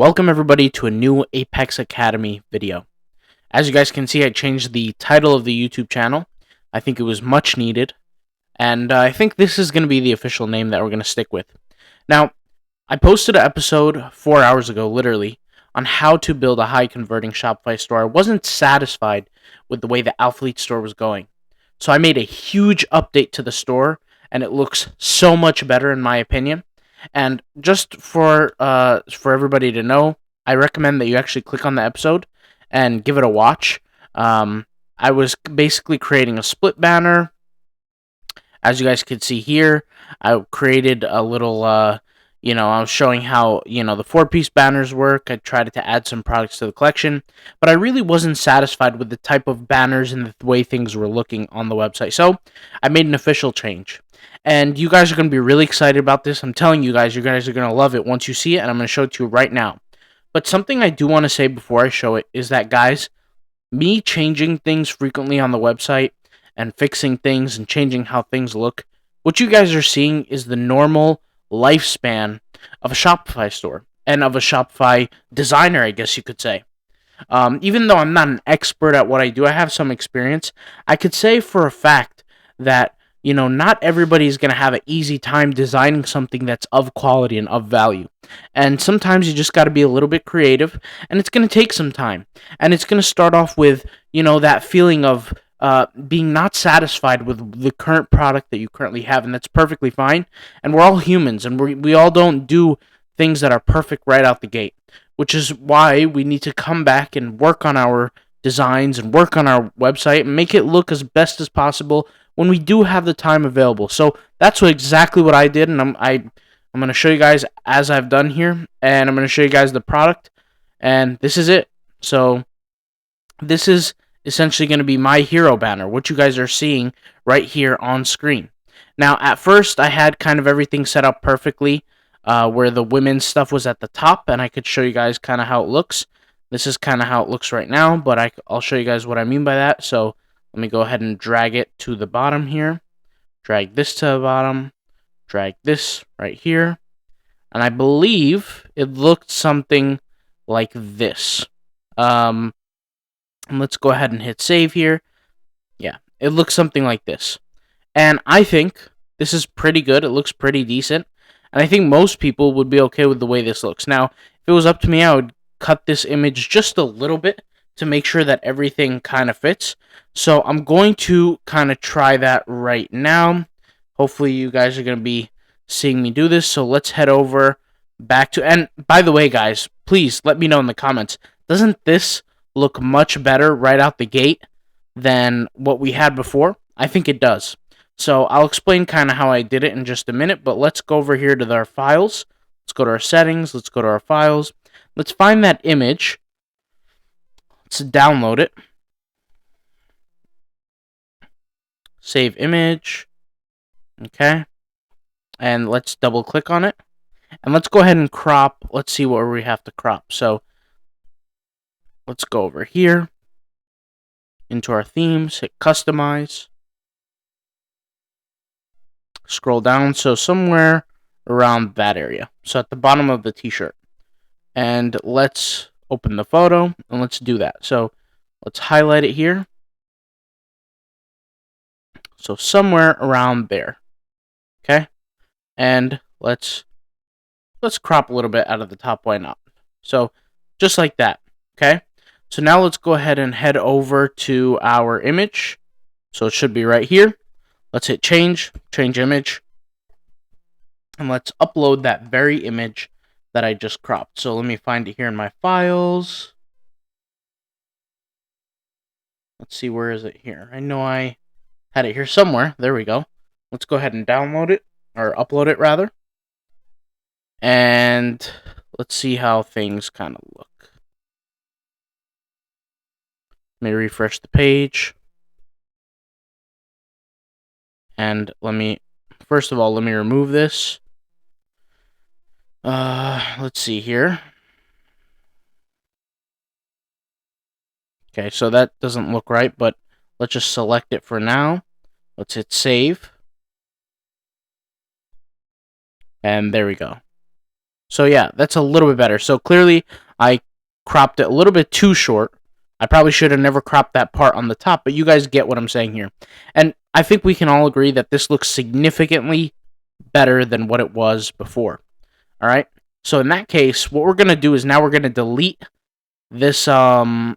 Welcome everybody to a new Apex Academy video. As you guys can see, I changed the title of the YouTube channel. I think it was much needed, and I think this is going to be the official name that we're going to stick with. Now, I posted an episode 4 hours ago, literally, on how to build a high converting Shopify store. I wasn't satisfied with the way the Alphalete store was going, so I made a huge update to the store, and it looks so much better in my opinion. And just for everybody to know, I recommend that you actually click on the episode and give it a watch. I was basically creating a split banner. As you guys can see here, I created a little, I was showing how, the 4-piece banners work. I tried to add some products to the collection, but I really wasn't satisfied with the type of banners and the way things were looking on the website. So I made an official change. And you guys are going to be really excited about this. I'm telling you guys are going to love it once you see it, and I'm going to show it to you right now. But something I do want to say before I show it is that, guys, me changing things frequently on the website and fixing things and changing how things look, what you guys are seeing is the normal lifespan of a Shopify store and of a Shopify designer, I guess you could say. Even though I'm not an expert at what I do, I have some experience. I could say for a fact that not everybody's going to have an easy time designing something that's of quality and of value. And sometimes you just got to be a little bit creative, and it's going to take some time. And it's going to start off with, that feeling of being not satisfied with the current product that you currently have, and that's perfectly fine. And we're all humans, and we all don't do things that are perfect right out the gate, which is why we need to come back and work on our designs and work on our website and make it look as best as possible when we do have the time available. So that's exactly what I did, and I'm going to show you guys as I've done here, and I'm going to show you guys the product, and this is it. So this is essentially going to be my hero banner, what you guys are seeing right here on screen. Now, at first, I had kind of everything set up perfectly, where the women's stuff was at the top, and I could show you guys kind of how it looks. This is kind of how it looks right now, but I'll show you guys what I mean by that. So let me go ahead and drag it to the bottom here. Drag this to the bottom. Drag this right here. And I believe it looked something like this. And let's go ahead and hit save here. Yeah, it looks something like this. And I think this is pretty good. It looks pretty decent. And I think most people would be okay with the way this looks. Now, if it was up to me, I would cut this image just a little bit to make sure that everything kind of fits. So I'm going to kind of try that right now. Hopefully you guys are going to be seeing me do this. So let's head over back to, and by the way, guys, please let me know in the comments, doesn't this look much better right out the gate than what we had before? I think it does. So I'll explain kind of how I did it in just a minute, but let's go over here to our files. Let's go to our settings. Let's go to our files. Let's find that image. Let's download it. Save image. Okay. And let's double click on it. And let's go ahead and crop. Let's see where we have to crop. So let's go over here into our themes, hit customize. Scroll down. So somewhere around that area. So at the bottom of the t-shirt. And let's open the photo and let's do that. So let's highlight it here. So somewhere around there. Okay. And let's crop a little bit out of the top. Why not? So just like that. Okay. So now let's go ahead and head over to our image. So it should be right here. Let's hit change image. And let's upload that very image that I just cropped. So let me find it here in my files. Let's see, where is it here? I know I had it here somewhere. There we go. Let's go ahead and download it, or upload it rather. And let's see how things kind of look. Let me refresh the page. And first of all, let me remove this. Let's see here. Okay, so that doesn't look right, but let's just select it for now. Let's hit save. And there we go. So yeah, that's a little bit better. So clearly I cropped it a little bit too short. I probably should have never cropped that part on the top, but you guys get what I'm saying here. And I think we can all agree that this looks significantly better than what it was before. All right? So in that case, what we're going to do is now we're going to delete this banner,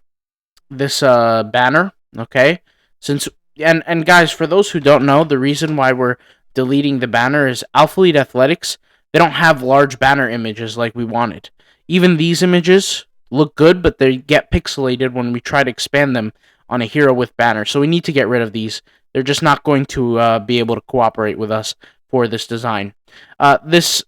okay? Since and guys, for those who don't know, the reason why we're deleting the banner is Alpha Elite Athletics, they don't have large banner images like we wanted. Even these images look good, but they get pixelated when we try to expand them on a hero with banner. So we need to get rid of these. They're just not going to be able to cooperate with us for this design. This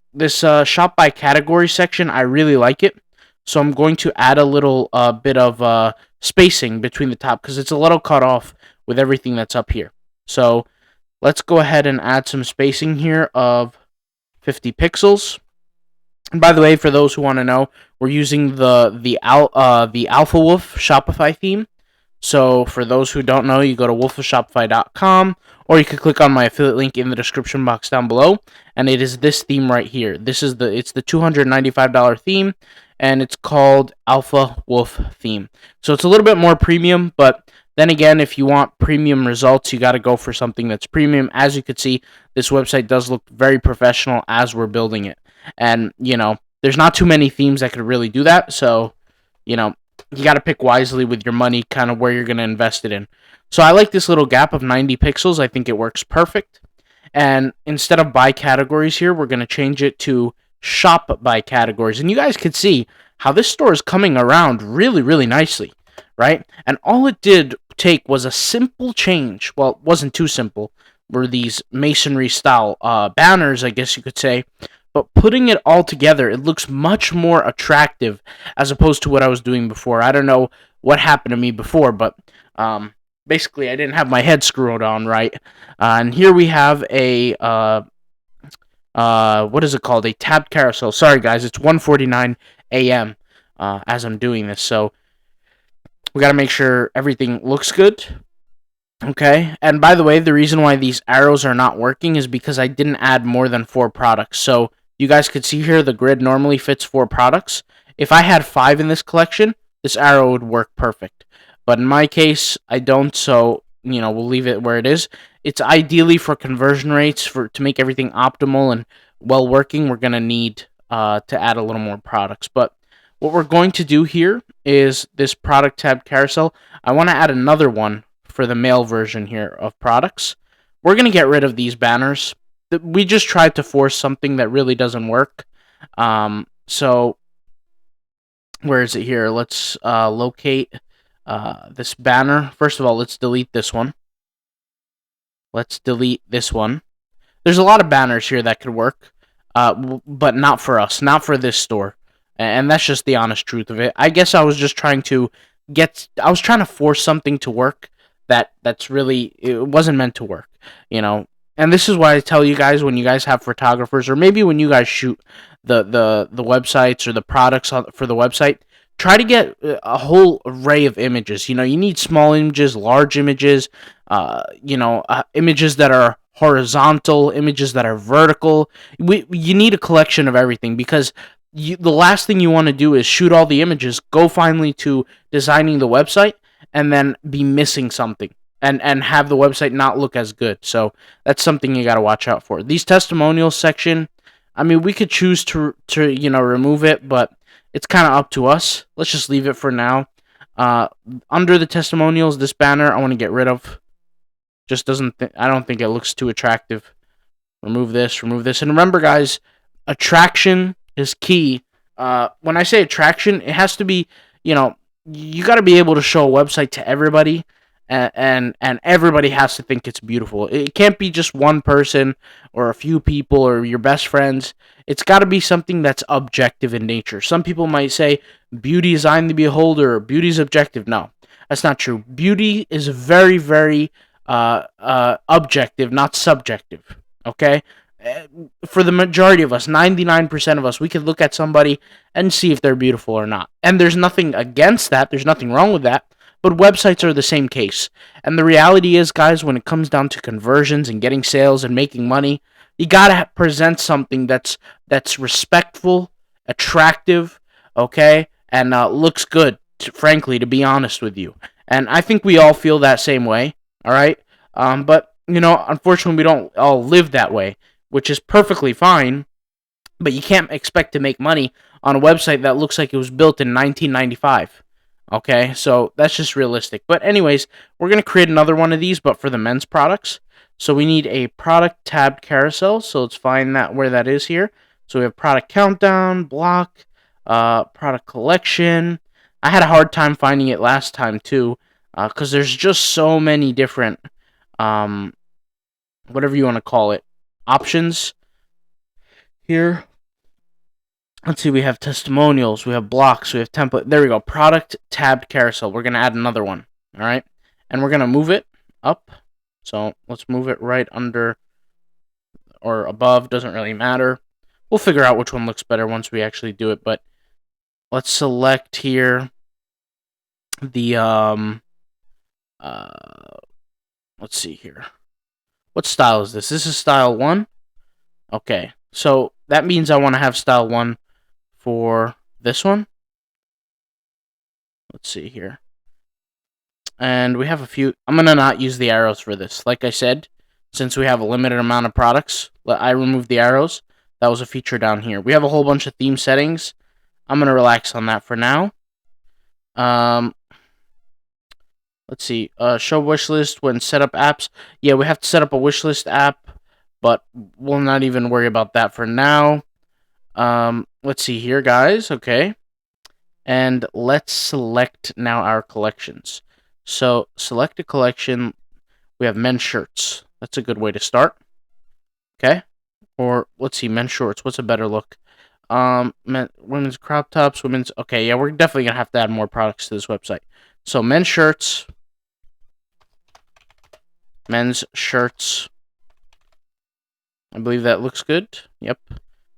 shop by category section, I really like it. So I'm going to add a little bit of spacing between the top because it's a little cut off with everything that's up here. So let's go ahead and add some spacing here of 50 pixels. And by the way, for those who want to know, we're using the Alpha Wolf Shopify theme. So for those who don't know, you go to wolfofshopify.com, or you could click on my affiliate link in the description box down below, and it is this theme right here. It's the $295 theme, and it's called Alpha Wolf theme. So it's a little bit more premium, but then again, if you want premium results, you got to go for something that's premium. As you could see, this website does look very professional as we're building it. And, there's not too many themes that could really do that, so, you got to pick wisely with your money, kind of where you're going to invest it in. So I like this little gap of 90 pixels. I think it works perfect. And instead of by categories here, we're going to change it to shop by categories. And you guys can see how this store is coming around really, really nicely, right? And all it did take was a simple change. Well, it wasn't too simple. Were these masonry style banners, I guess you could say. But putting it all together, it looks much more attractive as opposed to what I was doing before. I don't know what happened to me before, but basically I didn't have my head screwed on right. And here we have a what is it called? A tabbed carousel. Sorry guys, it's 1:49 a.m. As I'm doing this, so we got to make sure everything looks good. Okay, and by the way, the reason why these arrows are not working is because I didn't add more than 4 products. So you guys could see here the grid normally fits 4 products. If I had 5 in this collection, this arrow would work perfect. But in my case, I don't, so we'll leave it where it is. It's ideally for conversion rates, to make everything optimal and well working, we're going to need to add a little more products. But what we're going to do here is this product tab carousel. I want to add another one for the male version here of products. We're going to get rid of these banners. We just tried to force something that really doesn't work. So where is it here? Let's locate this banner. First of all, let's delete this one. Let's delete this one. There's a lot of banners here that could work, but not for us, not for this store. And that's just the honest truth of it. I guess I was just trying to force something to work that's really, it wasn't meant to work, And this is why I tell you guys, when you guys have photographers, or maybe when you guys shoot the websites or the products for the website, try to get a whole array of images. You need small images, large images, images that are horizontal, images that are vertical. You need a collection of everything, because the last thing you want to do is shoot all the images, go finally to designing the website, and then be missing something and have the website not look as good. So that's something you got to watch out for. These testimonials section, I mean, we could choose to remove it, but it's kind of up to us. Let's just leave it for now. Under the testimonials, this banner I want to get rid of. Just I don't think it looks too attractive. Remove this. And remember, guys, attraction is key. When I say attraction, it has to be, you got to be able to show a website to everybody, and everybody has to think it's beautiful. It can't be just one person or a few people or your best friends. It's got to be something that's objective in nature. Some people might say beauty is eye in the beholder, or beauty is objective. No, that's not true. Beauty is very, very objective, not subjective. Okay? For the majority of us, 99% of us, we could look at somebody and see if they're beautiful or not. And there's nothing against that. There's nothing wrong with that. But websites are the same case. And the reality is, guys, when it comes down to conversions and getting sales and making money, you gotta present something that's respectful attractive, okay, and looks good, frankly, to be honest with you. And I think we all feel that same way, all right? But, unfortunately, we don't all live that way, which is perfectly fine, but you can't expect to make money on a website that looks like it was built in 1995. Okay, so that's just realistic. But anyways, we're going to create another one of these, but for the men's products. So we need a product tabbed carousel. So let's find that where that is here. So we have product countdown, block, product collection. I had a hard time finding it last time too, because there's just so many different, whatever you want to call it, options here. Let's see, we have testimonials, we have blocks, we have template. There we go. Product tabbed carousel. We're going to add another one. All right. And we're going to move it up. So let's move it right under or above. Doesn't really matter. We'll figure out which one looks better once we actually do it. But let's select here the, let's see here. What style is this? This is style 1. Okay. So that means I want to have style 1 for this one. Let's see here. And we have a few. I'm going to not use the arrows for this. Like I said, since we have a limited amount of products, I removed the arrows. That was a feature down here. We have a whole bunch of theme settings. I'm going to relax on that for now. Let's see. Show wishlist when set up apps. Yeah, we have to set up a wishlist app, but we'll not even worry about that for now. Let's see here, guys. Okay. And let's select now our collections. So select a collection. We have men's shirts. That's a good way to start. Okay. Or let's see, men's shorts. What's a better look? Women's crop tops, women's. Okay, yeah, we're definitely gonna have to add more products to this website. So men's shirts. Men's shirts. I believe that looks good. Yep.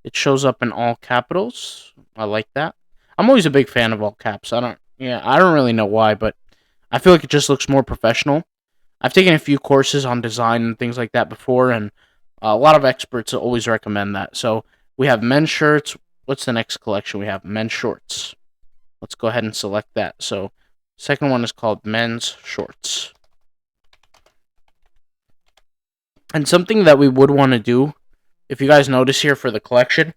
It shows up in all capitals. I like that. I'm always a big fan of all caps. I don't really know why, but I feel like it just looks more professional. I've taken a few courses on design and things like that before, and a lot of experts always recommend that. So we have men's shirts. What's the next collection? We have men's shorts. Let's go ahead and select that. So second one is called men's shorts. And something that we would want to do, if you guys notice here for the collection,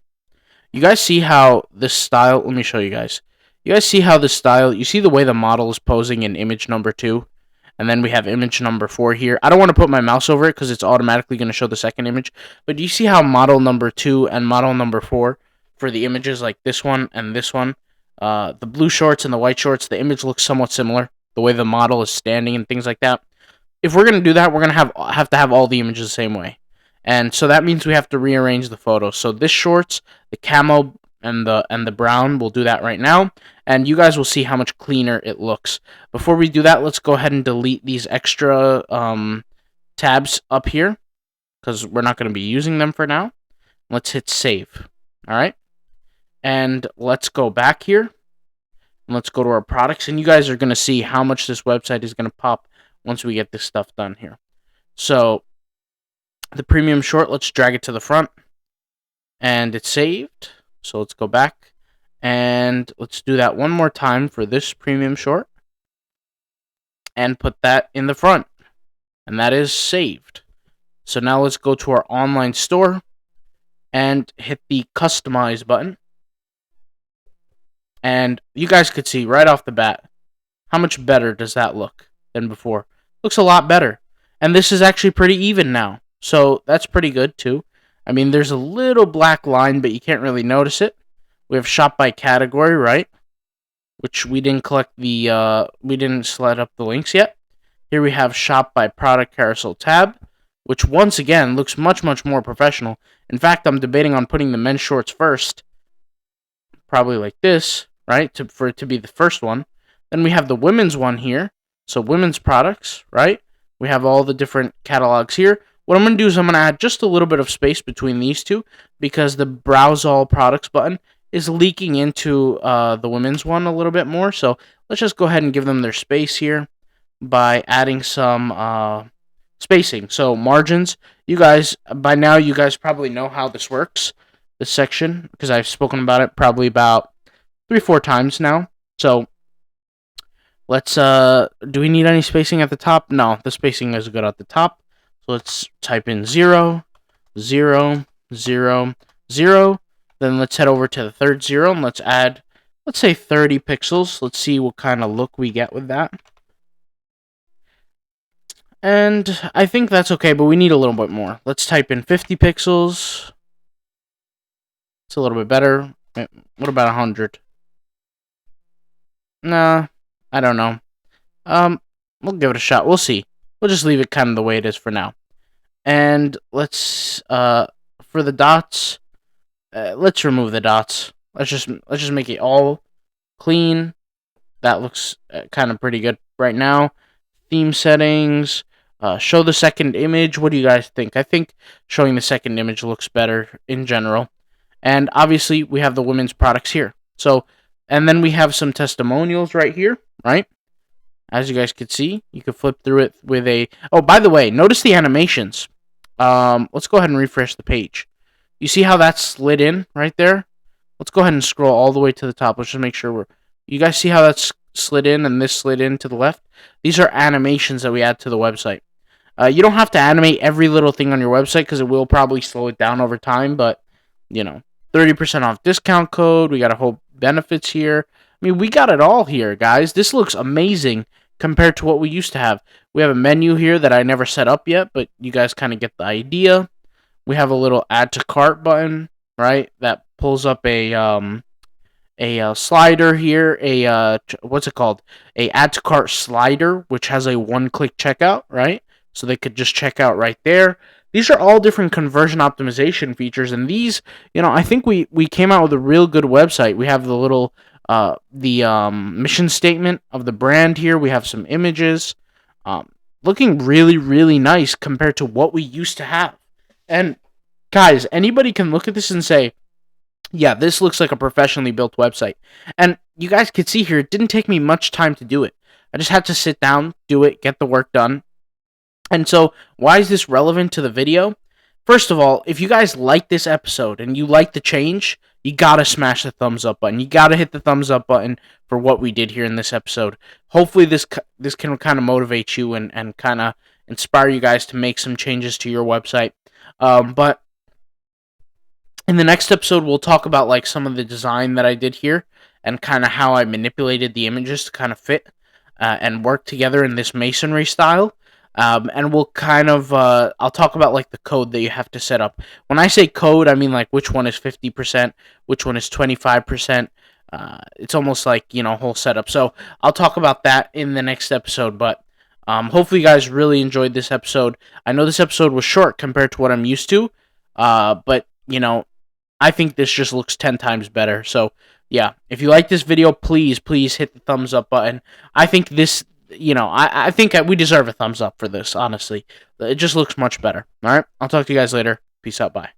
you guys see how this style, let me show you guys. You guys see how this style, you see the way the model is posing in image number 2? And then we have image number 4 here. I don't want to put my mouse over it because it's automatically going to show the second image. But do you see how model number 2 and model number 4 for the images like this one and this one, the blue shorts and the white shorts, the image looks somewhat similar. The way the model is standing and things like that. If we're going to do that, we're going to have to have all the images the same way. And so that means we have to rearrange the photos. So this shorts, the camo, and the brown, we'll do that right now. And you guys will see how much cleaner it looks. Before we do that, let's go ahead and delete these extra tabs up here, because we're not going to be using them for now. Let's hit save. All right. And let's go back here. And let's go to our products. And you guys are going to see how much this website is going to pop once we get this stuff done here. So the premium short, let's drag it to the front. And it's saved. So let's go back. And let's do that one more time for this premium short. And put that in the front. And that is saved. So now let's go to our online store. And hit the customize button. And you guys could see right off the bat, how much better does that look than before? Looks a lot better. And this is actually pretty even now. So that's pretty good too. I mean, there's a little black line, but you can't really notice it. We have shop by category, right? Which we didn't we didn't slide up the links yet. Here we have shop by product carousel tab, which once again looks much, much more professional. In fact, I'm debating on putting the men's shorts first. Probably like this, right? For it to be the first one. Then we have the women's one here. So women's products, right? We have all the different catalogs here. What I'm going to do is I'm going to add just a little bit of space between these two because the browse all products button is leaking into the women's one a little bit more. So let's just go ahead and give them their space here by adding some spacing. So margins, by now you guys probably know how this works. this section, because I've spoken about it probably about 3-4 times now. So let's, do we need any spacing at the top? No, the spacing is good at the top. So let's type in 0, 0, 0, 0. Then let's head over to the third 0 and let's add, let's say 30 pixels. Let's see what kind of look we get with that. And I think that's okay, but we need a little bit more. Let's type in 50 pixels. It's a little bit better. What about 100? Nah, I don't know. We'll give it a shot. We'll see. We'll just leave it kind of the way it is for now. And let's, for the dots, let's remove the dots. Let's just make it all clean. That looks kind of pretty good right now. Theme settings. Show the second image. What do you guys think? I think showing the second image looks better in general. And obviously, we have the women's products here. So, and then we have some testimonials right here, right? As you guys can see, you can flip through it with a... Oh, by the way, notice the animations. Let's go ahead and refresh the page. You see how that slid in right there? Let's go ahead and scroll all the way to the top. Let's just make sure we're... You guys see how that's slid in and this slid in to the left? These are animations that we add to the website. You don't have to animate every little thing on your website because it will probably slow it down over time, but, you know, 30% off discount code. We got a whole benefits here. I mean, we got it all here, guys. This looks amazing compared to what we used to have. We have a menu here that I never set up yet, but you guys kind of get the idea. We have a little add to cart button, right? That pulls up a slider here, what's it called? A add to cart slider, which has a one-click checkout, right? So they could just check out right there. These are all different conversion optimization features, and these, you know, I think we came out with a real good website. We have the little, mission statement of the brand here. We have some images, looking really, really nice compared to what we used to have. And guys, anybody can look at this and say, yeah, this looks like a professionally built website. And you guys can see here, it didn't take me much time to do it. I just had to sit down, do it, get the work done. And so, why is this relevant to the video? First of all, if you guys like this episode and you like the change, you gotta smash the thumbs up button. You gotta hit the thumbs up button for what we did here in this episode. Hopefully this can kind of motivate you and kind of inspire you guys to make some changes to your website. But in the next episode, we'll talk about like some of the design that I did here and kind of how I manipulated the images to kind of fit and work together in this masonry style. And we'll kind of, I'll talk about like the code that you have to set up. When I say code, I mean like which one is 50%, which one is 25%. It's almost like, you know, whole setup. So I'll talk about that in the next episode, but hopefully you guys really enjoyed this episode. I know this episode was short compared to what I'm used to, but, you know, I think this just looks 10 times better. So, yeah, if you like this video, please hit the thumbs up button. I think this... You know, I think we deserve a thumbs up for this, honestly. It just looks much better. All right? I'll talk to you guys later. Peace out. Bye.